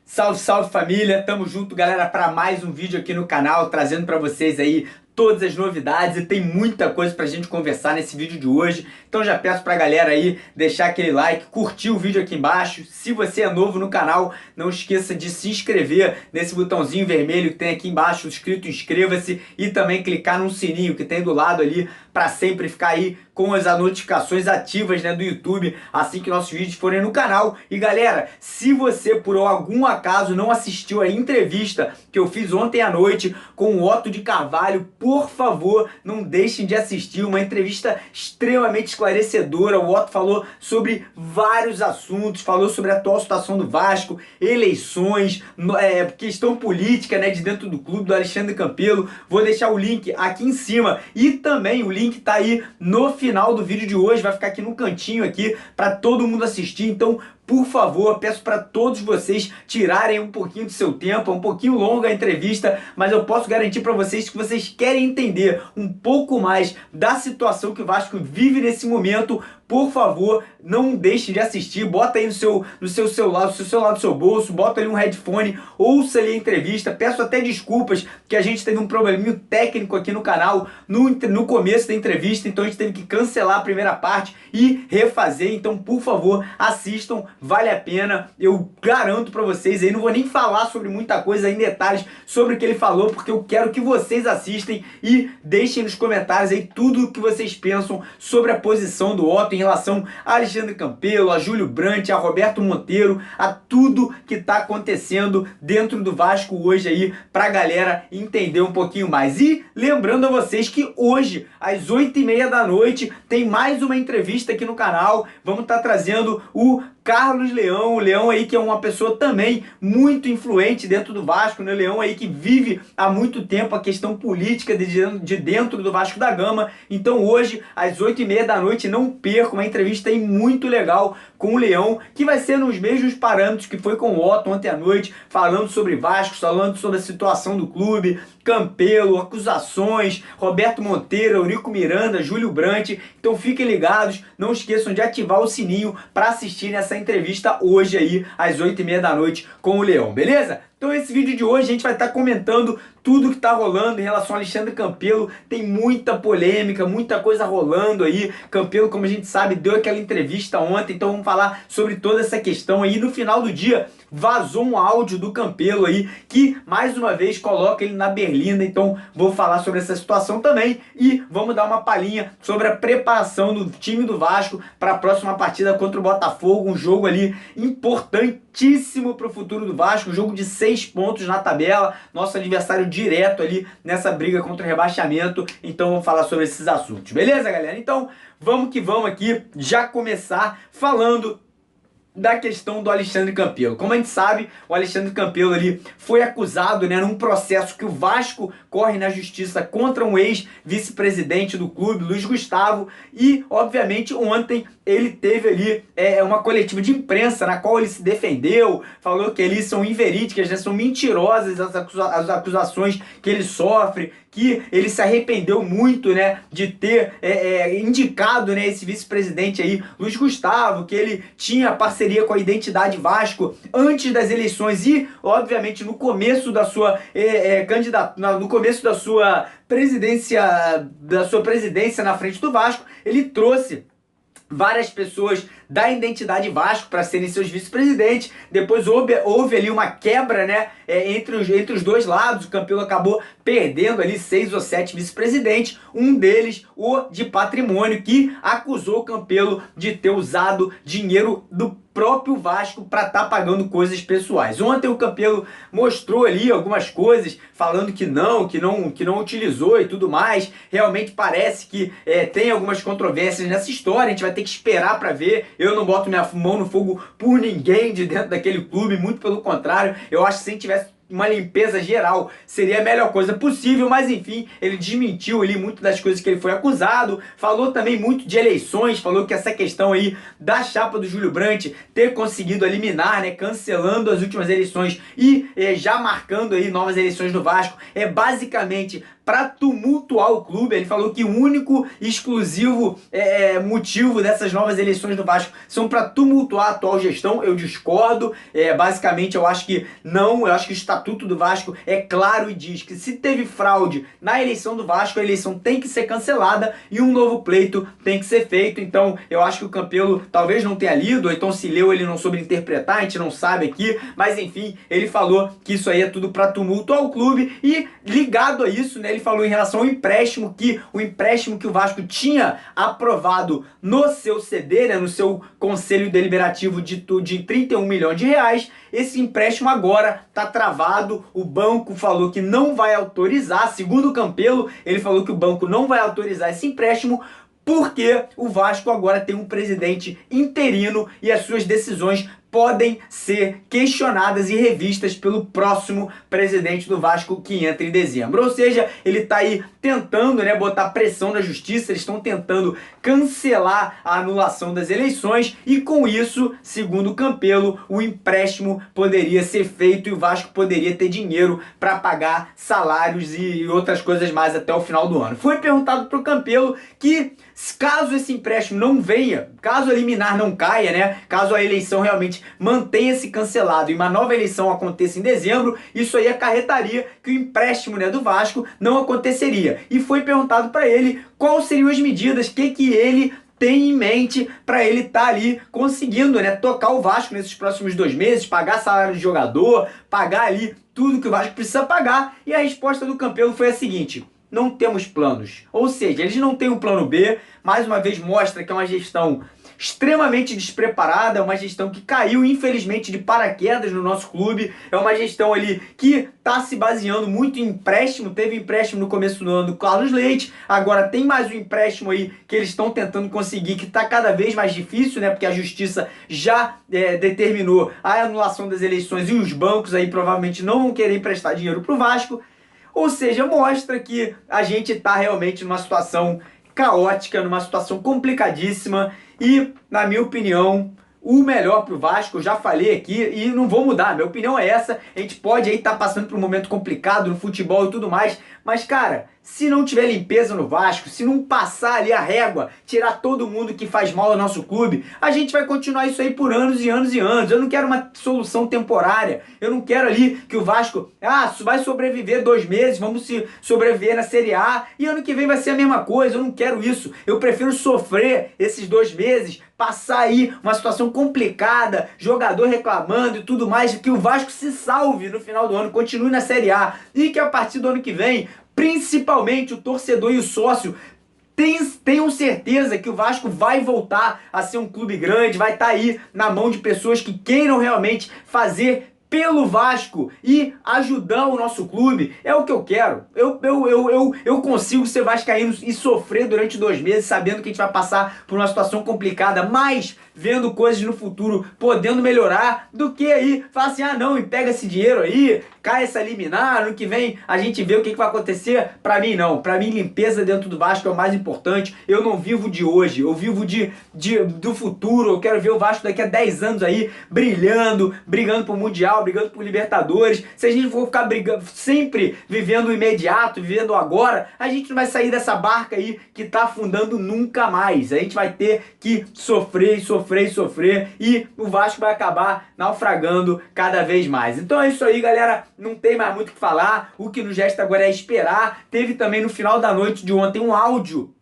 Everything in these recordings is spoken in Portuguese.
Salve, salve família, tamo junto galera para mais um vídeo aqui no canal, trazendo para vocês aí todas as novidades e tem muita coisa pra gente conversar nesse vídeo de hoje. Então já peço pra galera aí deixar aquele like, curtir o vídeo aqui embaixo. Se você é novo no canal, não esqueça de se inscrever nesse botãozinho vermelho que tem aqui embaixo, escrito inscreva-se, e também clicar no sininho que tem do lado ali para sempre ficar aí com as notificações ativas, né, do YouTube, assim que nossos vídeos forem no canal. E galera, se você por algum acaso não assistiu a entrevista que eu fiz ontem à noite com o Otto de Carvalho, por favor, não deixem de assistir, uma entrevista extremamente esclarecedora. O Otto falou sobre vários assuntos, falou sobre a atual situação do Vasco, eleições, questão política, né, de dentro do clube, do Alexandre Campelo. Vou deixar o link aqui em cima e também o link tá aí no final do vídeo de hoje, vai ficar aqui no cantinho aqui para todo mundo assistir. Então, por favor, peço para todos vocês tirarem um pouquinho do seu tempo, é um pouquinho longa a entrevista, mas eu posso garantir para vocês que vocês querem entender um pouco mais da situação que o Vasco vive nesse momento. Por favor, não deixe de assistir, bota aí no seu celular, no seu bolso, bota ali um headphone, ouça ali a entrevista. Peço até desculpas que a gente teve um probleminho técnico aqui no canal no começo da entrevista, então a gente teve que cancelar a primeira parte e refazer. Então, por favor, assistam, vale a pena, eu garanto pra vocês aí. Não vou nem falar sobre muita coisa em detalhes sobre o que ele falou, porque eu quero que vocês assistem e deixem nos comentários aí tudo o que vocês pensam sobre a posição do Otto em relação a Alexandre Campelo, a Júlio Brandt, a Roberto Monteiro, a tudo que está acontecendo dentro do Vasco hoje aí, pra galera entender um pouquinho mais. E lembrando a vocês que hoje, às 8h30 da noite, tem mais uma entrevista aqui no canal. Vamos estar trazendo o Carlos Leão, o Leão aí que é uma pessoa também muito influente dentro do Vasco, né? Leão aí que vive há muito tempo a questão política de dentro do Vasco da Gama. Então hoje, às 8h30 da noite, não perca uma entrevista aí muito legal com o Leão, que vai ser nos mesmos parâmetros que foi com o Otto ontem à noite, falando sobre Vasco, falando sobre a situação do clube, Campelo, acusações, Roberto Monteiro, Eurico Miranda, Júlio Brandt. Então fiquem ligados, não esqueçam de ativar o sininho para assistir essa entrevista hoje aí, às 8h30 da noite com o Leão, beleza? Então esse vídeo de hoje a gente vai estar comentando tudo que está rolando em relação a Alexandre Campelo. Tem muita polêmica, muita coisa rolando aí. Campelo, como a gente sabe, deu aquela entrevista ontem, então vamos falar sobre toda essa questão aí. No final do dia vazou um áudio do Campelo aí, que mais uma vez coloca ele na berlinda. Então vou falar sobre essa situação também e vamos dar uma palhinha sobre a preparação do time do Vasco para a próxima partida contra o Botafogo. Um jogo ali importantíssimo para o futuro do Vasco, um jogo de 6 pontos na tabela, nosso adversário direto ali nessa briga contra o rebaixamento. Então vamos falar sobre esses assuntos, beleza, galera? Então vamos que vamos aqui já começar falando da questão do Alexandre Campelo. Como a gente sabe, o Alexandre Campelo ali foi acusado, né, num processo que o Vasco corre na justiça contra um ex-vice-presidente do clube, Luiz Gustavo, e obviamente ontem ele teve ali uma coletiva de imprensa na qual ele se defendeu, falou que ali são inverídicas, né, são mentirosas as acusações que ele sofre, que ele se arrependeu muito, né, de ter indicado, né, esse vice-presidente aí, Luiz Gustavo, que ele tinha parceria com a Identidade Vasco antes das eleições e, obviamente, no começo da sua no começo da sua presidência na frente do Vasco, ele trouxe várias pessoas da Identidade Vasco para serem seus vice-presidentes. Depois houve ali uma quebra, né, entre os dois lados. O Campelo acabou perdendo ali 6 ou 7 vice-presidentes, um deles o de patrimônio, que acusou o Campelo de ter usado dinheiro do próprio Vasco para estar pagando coisas pessoais. Ontem o Campelo mostrou ali algumas coisas, falando que não utilizou e tudo mais. Realmente parece que tem algumas controvérsias nessa história, a gente vai ter que esperar para ver. Eu não boto minha mão no fogo por ninguém de dentro daquele clube, muito pelo contrário. Eu acho que se a gente tivesse uma limpeza geral seria a melhor coisa possível, mas enfim, ele desmentiu ali muito das coisas que ele foi acusado, falou também muito de eleições, falou que essa questão aí da chapa do Júlio Brandt ter conseguido eliminar, né, cancelando as últimas eleições e já marcando aí novas eleições no Vasco, é basicamente para tumultuar o clube. Ele falou que o único e exclusivo motivo dessas novas eleições do Vasco são para tumultuar a atual gestão. Eu discordo. Basicamente, eu acho que não. Eu acho que o Estatuto do Vasco é claro e diz que se teve fraude na eleição do Vasco, a eleição tem que ser cancelada e um novo pleito tem que ser feito. Então, eu acho que o Campelo talvez não tenha lido, ou então se leu ele não soube interpretar, a gente não sabe aqui, mas enfim, ele falou que isso aí é tudo para tumultuar o clube. E ligado a isso, né, ele falou em relação ao empréstimo, que o empréstimo que o Vasco tinha aprovado no seu CD, né, no seu conselho deliberativo de 31 milhões de reais, esse empréstimo agora está travado. O banco falou que não vai autorizar, segundo o Campelo, ele falou que o banco não vai autorizar esse empréstimo porque o Vasco agora tem um presidente interino e as suas decisões podem ser questionadas e revistas pelo próximo presidente do Vasco que entra em dezembro. Ou seja, ele está aí tentando, né, botar pressão na justiça, eles estão tentando cancelar a anulação das eleições e com isso, segundo o Campelo, o empréstimo poderia ser feito e o Vasco poderia ter dinheiro para pagar salários e outras coisas mais até o final do ano. Foi perguntado para o Campelo que caso esse empréstimo não venha, caso a liminar não caia, né, caso a eleição realmente mantenha-se cancelado e uma nova eleição aconteça em dezembro, isso aí acarretaria que o empréstimo, né, do Vasco não aconteceria. E foi perguntado para ele quais seriam as medidas, que ele tem em mente para ele estar ali conseguindo, né, tocar o Vasco nesses próximos 2 meses, pagar salário de jogador, pagar ali tudo que o Vasco precisa pagar. E a resposta do Campelo foi a seguinte: não temos planos. Ou seja, eles não têm um plano B. Mais uma vez mostra que é uma gestão extremamente despreparada, é uma gestão que caiu infelizmente de paraquedas no nosso clube, é uma gestão ali que está se baseando muito em empréstimo. Teve empréstimo no começo do ano do Carlos Leite, agora tem mais um empréstimo aí que eles estão tentando conseguir, que está cada vez mais difícil, né, porque a justiça já determinou a anulação das eleições e os bancos aí provavelmente não vão querer emprestar dinheiro para o Vasco. Ou seja, mostra que a gente está realmente numa situação caótica, numa situação complicadíssima e, na minha opinião, o melhor para o Vasco, eu já falei aqui e não vou mudar, minha opinião é essa. A gente pode aí estar passando por um momento complicado no futebol e tudo mais, mas cara, se não tiver limpeza no Vasco, se não passar ali a régua, tirar todo mundo que faz mal ao nosso clube, a gente vai continuar isso aí por anos e anos e anos. Eu não quero uma solução temporária, eu não quero ali que o Vasco, vai sobreviver 2 meses, vamos se sobreviver na Série A e ano que vem vai ser a mesma coisa. Eu não quero isso, eu prefiro sofrer esses 2 meses, passar aí uma situação complicada, jogador reclamando e tudo mais, que o Vasco se salve no final do ano, continue na Série A e que a partir do ano que vem, principalmente o torcedor e o sócio tenham certeza que o Vasco vai voltar a ser um clube grande, vai estar aí na mão de pessoas que queiram realmente fazer pelo Vasco e ajudar o nosso clube. É o que eu quero. Eu consigo ser vascaíno e sofrer durante 2 meses sabendo que a gente vai passar por uma situação complicada, mas vendo coisas no futuro podendo melhorar, do que aí falar assim, não, e pega esse dinheiro aí, cai essa liminar, ano que vem a gente vê o que vai acontecer. Pra mim não, pra mim limpeza dentro do Vasco é o mais importante. Eu não vivo de hoje, eu vivo do futuro. Eu quero ver o Vasco daqui a 10 anos aí brilhando, brigando pro Mundial, brigando por Libertadores. Se a gente for ficar brigando, sempre vivendo o imediato, vivendo agora, a gente não vai sair dessa barca aí que tá afundando nunca mais. A gente vai ter que sofrer e o Vasco vai acabar naufragando cada vez mais. Então é isso aí, galera, não tem mais muito o que falar, o que nos resta agora é esperar. Teve também no final da noite de ontem um áudio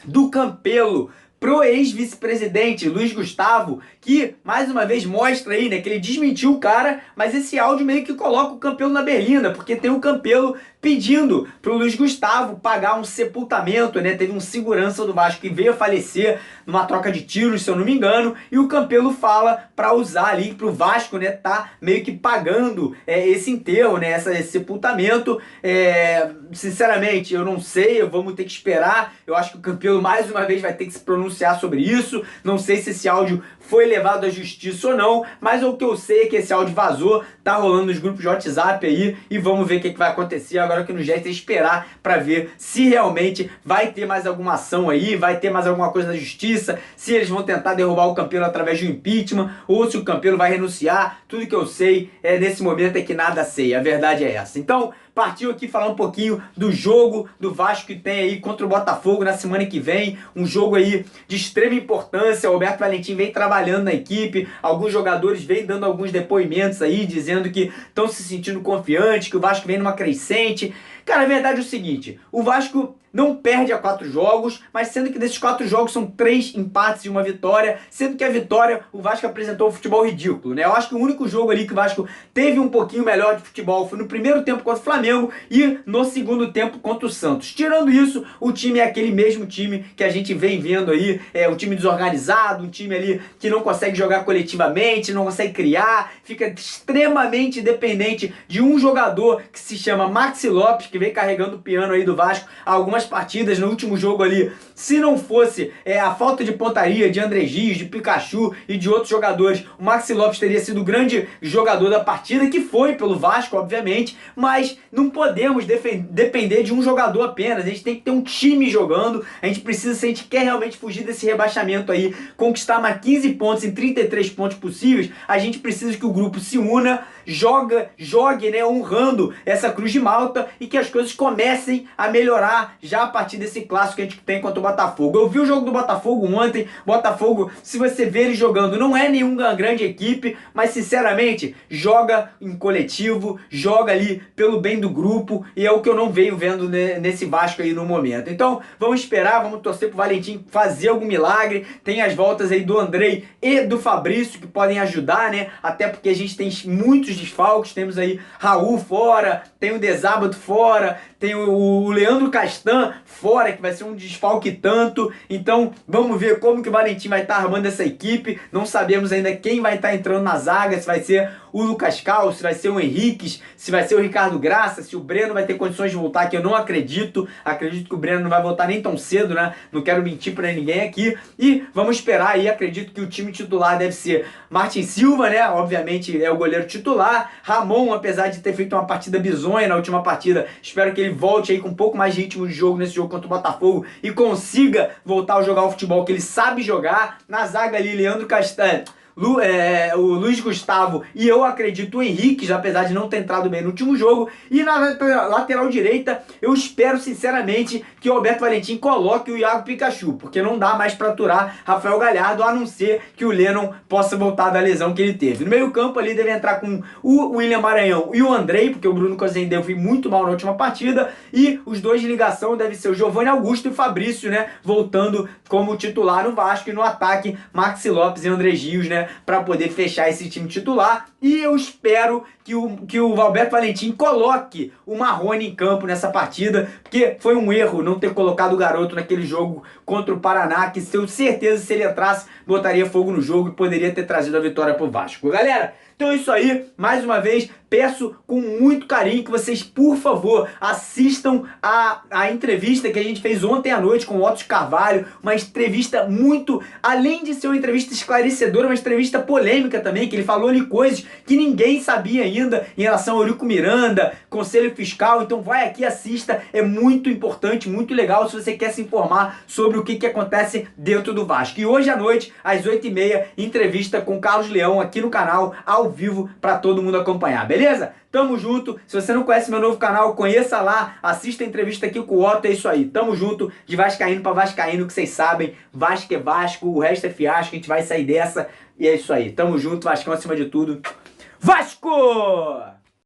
do Campelo pro ex-vice-presidente Luiz Gustavo, que mais uma vez mostra aí, né, que ele desmentiu o cara, mas esse áudio meio que coloca o Campelo na berlinda, porque tem o Campelo pedindo pro Luiz Gustavo pagar um sepultamento, né? Teve um segurança do Vasco que veio a falecer numa troca de tiros, se eu não me engano, e o Campelo fala para usar ali pro Vasco, né, tá meio que pagando esse enterro, né, esse sepultamento. Sinceramente, eu não sei, vamos ter que esperar. Eu acho que o Campelo mais uma vez vai ter que se pronunciar pronunciar sobre isso, não sei se esse áudio foi levado à justiça ou não, mas o que eu sei é que esse áudio vazou, tá rolando nos grupos de WhatsApp aí, e vamos ver o que vai acontecer. Agora o que nos resta é esperar para ver se realmente vai ter mais alguma ação aí, vai ter mais alguma coisa na justiça, se eles vão tentar derrubar o Campelo através de um impeachment, ou se o Campelo vai renunciar. Tudo que eu sei nesse momento é que nada sei, a verdade é essa. Então, partiu aqui falar um pouquinho do jogo do Vasco que tem aí contra o Botafogo na semana que vem, um jogo aí de extrema importância. O Roberto Valentim vem trabalhando na equipe, alguns jogadores vêm dando alguns depoimentos aí, dizendo que estão se sentindo confiantes, que o Vasco vem numa crescente. Cara, a verdade é o seguinte, o Vasco não perde a 4 jogos, mas sendo que desses 4 jogos são 3 empates e uma vitória, sendo que a vitória o Vasco apresentou um futebol ridículo, né? Eu acho que o único jogo ali que o Vasco teve um pouquinho melhor de futebol foi no primeiro tempo contra o Flamengo e no segundo tempo contra o Santos. Tirando isso, o time é aquele mesmo time que a gente vem vendo aí, um time desorganizado, um time ali que não consegue jogar coletivamente, não consegue criar, fica extremamente dependente de um jogador que se chama Maxi Lopes, que vem carregando o piano aí do Vasco há algumas partidas. No último jogo ali, se não fosse a falta de pontaria de André Gies, de Pikachu e de outros jogadores, o Maxi Lopes teria sido o grande jogador da partida, que foi pelo Vasco, obviamente, mas não podemos depender de um jogador apenas. A gente tem que ter um time jogando, a gente precisa, se a gente quer realmente fugir desse rebaixamento aí, conquistar mais 15 pontos em 33 pontos possíveis, a gente precisa que o grupo se una, jogue, né, honrando essa Cruz de Malta, e que as coisas comecem a melhorar já a partir desse clássico que a gente tem contra o Botafogo. Eu vi o jogo do Botafogo ontem. Botafogo, se você ver ele jogando, não é nenhuma grande equipe, mas sinceramente joga em coletivo, joga ali pelo bem do grupo, e é o que eu não venho vendo nesse Vasco aí no momento. Então vamos esperar, vamos torcer pro Valentim fazer algum milagre. Tem as voltas aí do Andrei e do Fabrício que podem ajudar, né? Até porque a gente tem muitos desfalques, temos aí Raul fora, tem o De Sábado fora, tem o Leandro Castan fora, que vai ser um desfalque tanto. Então vamos ver como que o Valentim vai estar armando essa equipe. Não sabemos ainda quem vai estar entrando na zaga, se vai ser o Lucas Cal, se vai ser o Henriques, se vai ser o Ricardo Graça, se o Breno vai ter condições de voltar, que eu não acredito. Acredito que o Breno não vai voltar nem tão cedo, né? Não quero mentir pra ninguém aqui. E vamos esperar aí, acredito que o time titular deve ser Martin Silva, né? Obviamente é o goleiro titular. Ramon, apesar de ter feito uma partida bizonha na última partida, espero que ele volte aí com um pouco mais de ritmo de jogo nesse jogo contra o Botafogo e consiga voltar a jogar o futebol que ele sabe jogar. Na zaga ali, Leandro Castanho, o Luiz Gustavo e eu acredito o Henrique, já apesar de não ter entrado bem no último jogo. E na lateral direita, eu espero sinceramente que o Roberto Valentim coloque o Iago Pikachu, porque não dá mais para aturar Rafael Galhardo, a não ser que o Lennon possa voltar da lesão que ele teve. No meio campo ali deve entrar com o William Maranhão e o Andrei, porque o Bruno Cozendeu foi muito mal na última partida, e os dois de ligação devem ser o Giovanni Augusto e o Fabrício, né, voltando como titular no Vasco, e no ataque Maxi Lopes e André Gies, né, para poder fechar esse time titular. E eu espero que o Roberto Valentim coloque o Marrone em campo nessa partida, porque foi um erro não ter colocado o garoto naquele jogo contra o Paraná, que tenho certeza se ele entrasse, botaria fogo no jogo e poderia ter trazido a vitória pro Vasco. Galera, então é isso aí, mais uma vez, peço com muito carinho que vocês, por favor, assistam a entrevista que a gente fez ontem à noite com o Otto Carvalho, uma entrevista muito, além de ser uma entrevista esclarecedora, uma entrevista polêmica também, que ele falou ali coisas que ninguém sabia ainda em relação ao Eurico Miranda, Conselho Fiscal. Então vai aqui, assista, é muito importante, muito legal se você quer se informar sobre o que acontece dentro do Vasco. E hoje à noite, às 8h30, entrevista com Carlos Leão aqui no canal, ao vivo, para todo mundo acompanhar, beleza? Tamo junto. Se você não conhece meu novo canal, conheça lá, assista a entrevista aqui com o Otto, é isso aí. Tamo junto, de vascaíno para vascaíno, que vocês sabem, Vasco é Vasco, o resto é fiasco, a gente vai sair dessa, e é isso aí. Tamo junto, Vascão acima de tudo. Vasco!